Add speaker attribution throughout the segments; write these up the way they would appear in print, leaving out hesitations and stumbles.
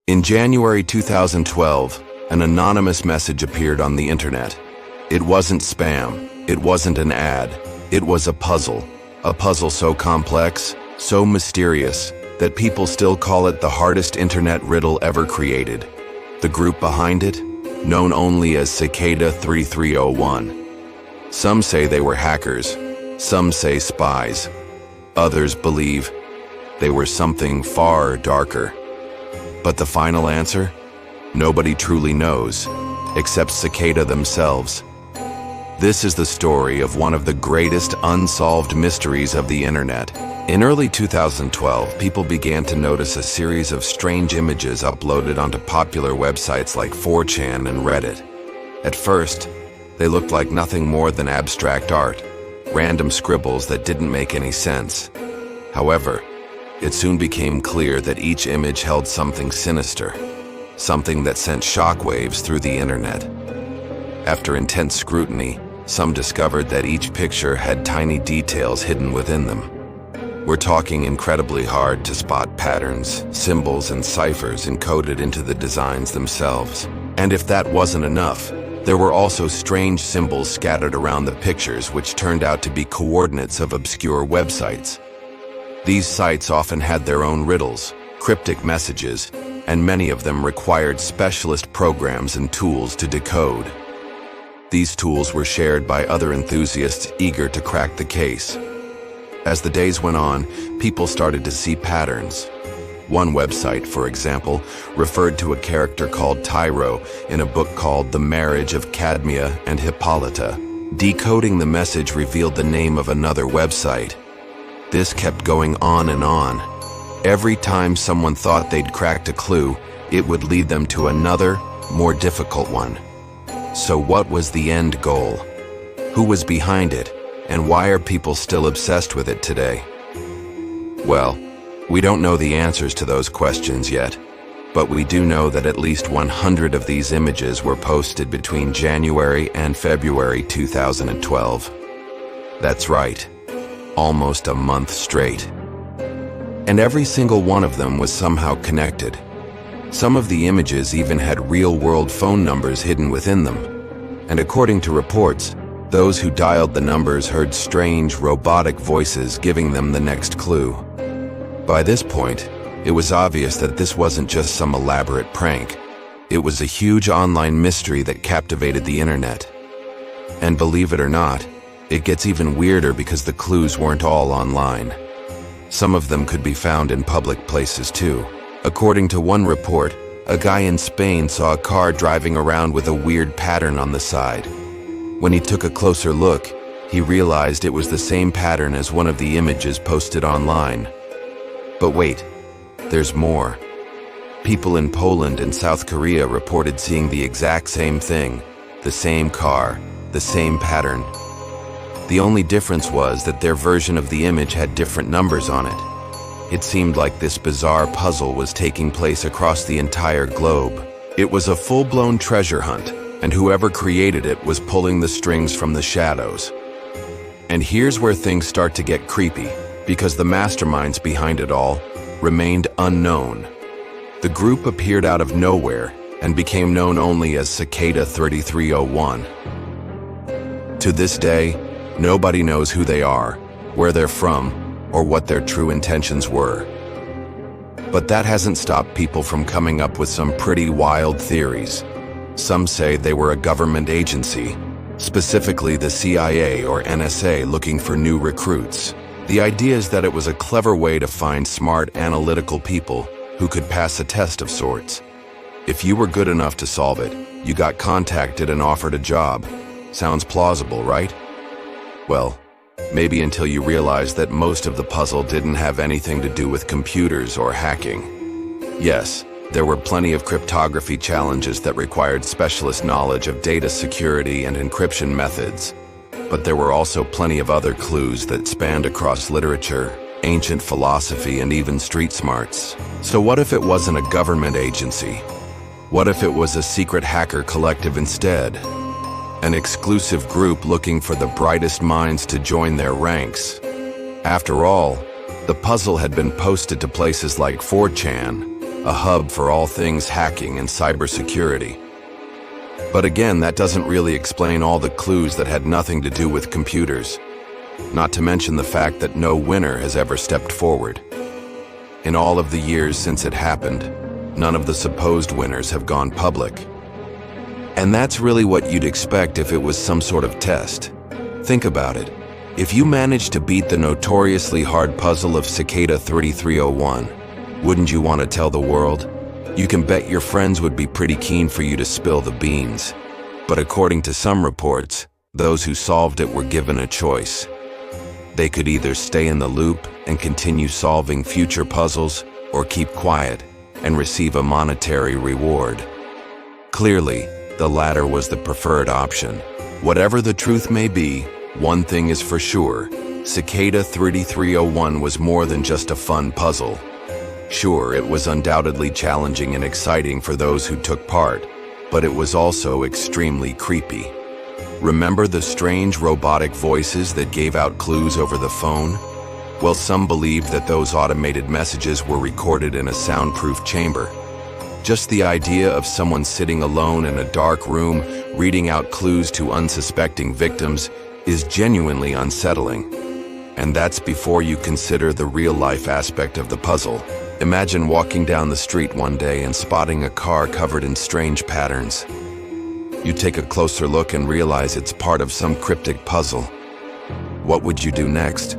Speaker 1: In January 2012, an anonymous message appeared on the internet. It wasn't spam, it wasn't an ad, it was a puzzle so complex, so mysterious, that people still call it the hardest internet riddle ever created. The group behind it? Known only as Cicada 3301. Some say they were hackers, some say spies. Others believe they were something far darker. But the final answer? Nobody truly knows, except Cicada themselves. This is the story of one of the greatest unsolved mysteries of the internet. In early 2012, people began to notice a series of strange images uploaded onto popular websites like 4chan and Reddit. At first, they looked like nothing more than abstract art, random scribbles that didn't make any sense. However, it soon became clear that each image held something sinister, something that sent shockwaves through the internet. After intense scrutiny, some discovered that each picture had tiny details hidden within them. We're talking incredibly hard to spot patterns, symbols, and ciphers encoded into the designs themselves. And if that wasn't enough, there were also strange symbols scattered around the pictures which turned out to be coordinates of obscure websites. These sites often had their own riddles, cryptic messages, and many of them required specialist programs and tools to decode. These tools were shared by other enthusiasts eager to crack the case. As the days went on, people started to see patterns. One website, for example, referred to a character called Tyro in a book called The Marriage of Cadmia and Hippolyta. Decoding the message revealed the name of another website. This kept going on and on. Every time someone thought they'd cracked a clue, it would lead them to another, more difficult one. So what was the end goal? Who was behind it? And why are people still obsessed with it today? Well, we don't know the answers to those questions yet, but we do know that at least 100 of these images were posted between January and February 2012. That's right, almost a month straight. And every single one of them was somehow connected. Some of the images even had real-world phone numbers hidden within them. And according to reports, those who dialed the numbers heard strange, robotic voices giving them the next clue. By this point, it was obvious that this wasn't just some elaborate prank. It was a huge online mystery that captivated the internet. And believe it or not, it gets even weirder because the clues weren't all online. Some of them could be found in public places too. According to one report, a guy in Spain saw a car driving around with a weird pattern on the side. When he took a closer look, he realized it was the same pattern as one of the images posted online. But wait, there's more. People in Poland and South Korea reported seeing the exact same thing, the same car, the same pattern. The only difference was that their version of the image had different numbers on it. It seemed like this bizarre puzzle was taking place across the entire globe. It was a full-blown treasure hunt, and whoever created it was pulling the strings from the shadows. And here's where things start to get creepy, because the masterminds behind it all remained unknown. The group appeared out of nowhere and became known only as Cicada 3301. To this day, nobody knows who they are, where they're from, or what their true intentions were. But that hasn't stopped people from coming up with some pretty wild theories. Some say they were a government agency, specifically the CIA or NSA, looking for new recruits. The idea is that it was a clever way to find smart, analytical people who could pass a test of sorts. If you were good enough to solve it, you got contacted and offered a job. Sounds plausible, right? Well, maybe until you realize that most of the puzzle didn't have anything to do with computers or hacking. Yes, there were plenty of cryptography challenges that required specialist knowledge of data security and encryption methods. But there were also plenty of other clues that spanned across literature, ancient philosophy, and even street smarts. So what if it wasn't a government agency? What if it was a secret hacker collective instead? An exclusive group looking for the brightest minds to join their ranks. After all, the puzzle had been posted to places like 4chan, a hub for all things hacking and cybersecurity. But again, that doesn't really explain all the clues that had nothing to do with computers, not to mention the fact that no winner has ever stepped forward. In all of the years since it happened, none of the supposed winners have gone public. And that's really what you'd expect if it was some sort of test. Think about it. If you managed to beat the notoriously hard puzzle of Cicada 3301, wouldn't you want to tell the world? You can bet your friends would be pretty keen for you to spill the beans. But according to some reports, those who solved it were given a choice. They could either stay in the loop and continue solving future puzzles, or keep quiet and receive a monetary reward. Clearly, the latter was the preferred option. Whatever the truth may be, one thing is for sure: Cicada 3301 was more than just a fun puzzle. Sure, it was undoubtedly challenging and exciting for those who took part, but it was also extremely creepy. Remember the strange robotic voices that gave out clues over the phone? Well, some believed that those automated messages were recorded in a soundproof chamber. Just the idea of someone sitting alone in a dark room reading out clues to unsuspecting victims is genuinely unsettling. And that's before you consider the real-life aspect of the puzzle. Imagine walking down the street one day and spotting a car covered in strange patterns. You take a closer look and realize it's part of some cryptic puzzle. What would you do next?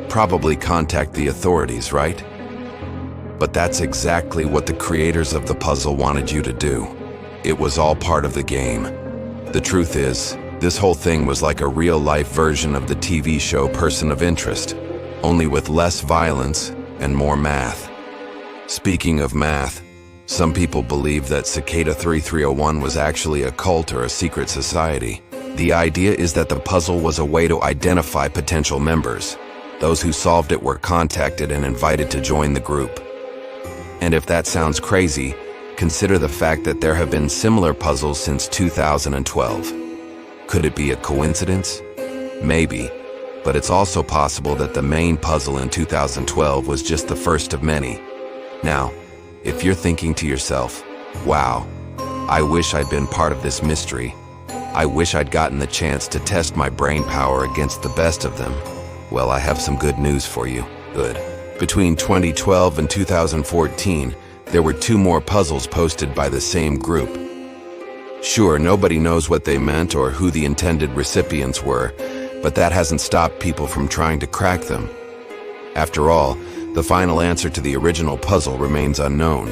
Speaker 1: Probably contact the authorities, right? But that's exactly what the creators of the puzzle wanted you to do. It was all part of the game. The truth is, this whole thing was like a real-life version of the TV show Person of Interest, only with less violence and more math. Speaking of math, some people believe that Cicada 3301 was actually a cult or a secret society. The idea is that the puzzle was a way to identify potential members. Those who solved it were contacted and invited to join the group. And if that sounds crazy, consider the fact that there have been similar puzzles since 2012. Could it be a coincidence? Maybe, but it's also possible that the main puzzle in 2012 was just the first of many. Now, if you're thinking to yourself, wow, I wish I'd been part of this mystery. I wish I'd gotten the chance to test my brain power against the best of them. Well, I have some good news for you. Good. Between 2012 and 2014, there were 2 more puzzles posted by the same group. Sure, nobody knows what they meant or who the intended recipients were, but that hasn't stopped people from trying to crack them. After all, the final answer to the original puzzle remains unknown.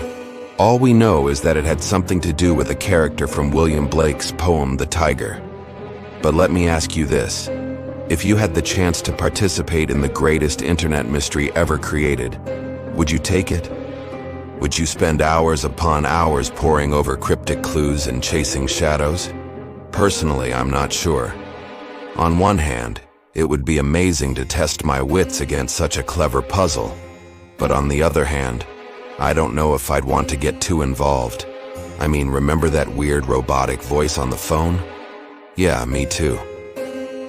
Speaker 1: All we know is that it had something to do with a character from William Blake's poem, The Tiger. But let me ask you this. If you had the chance to participate in the greatest internet mystery ever created, would you take it? Would you spend hours upon hours poring over cryptic clues and chasing shadows? Personally, I'm not sure. On one hand, it would be amazing to test my wits against such a clever puzzle. But on the other hand, I don't know if I'd want to get too involved. I mean, remember that weird robotic voice on the phone? Yeah, me too.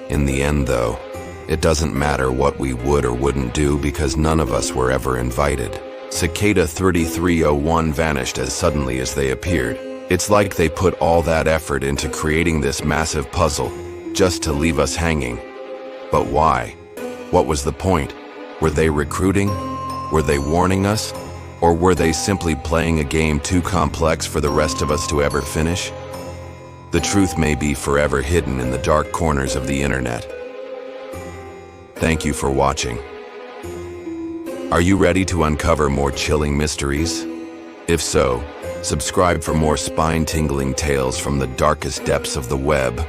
Speaker 1: In the end, though, it doesn't matter what we would or wouldn't do because none of us were ever invited. Cicada 3301 vanished as suddenly as they appeared. It's like they put all that effort into creating this massive puzzle just to leave us hanging. But why? What was the point? Were they recruiting? Were they warning us? Or were they simply playing a game too complex for the rest of us to ever finish? The truth may be forever hidden in the dark corners of the internet. Thank you for watching. Are you ready to uncover more chilling mysteries? If so, subscribe for more spine-tingling tales from the darkest depths of the web.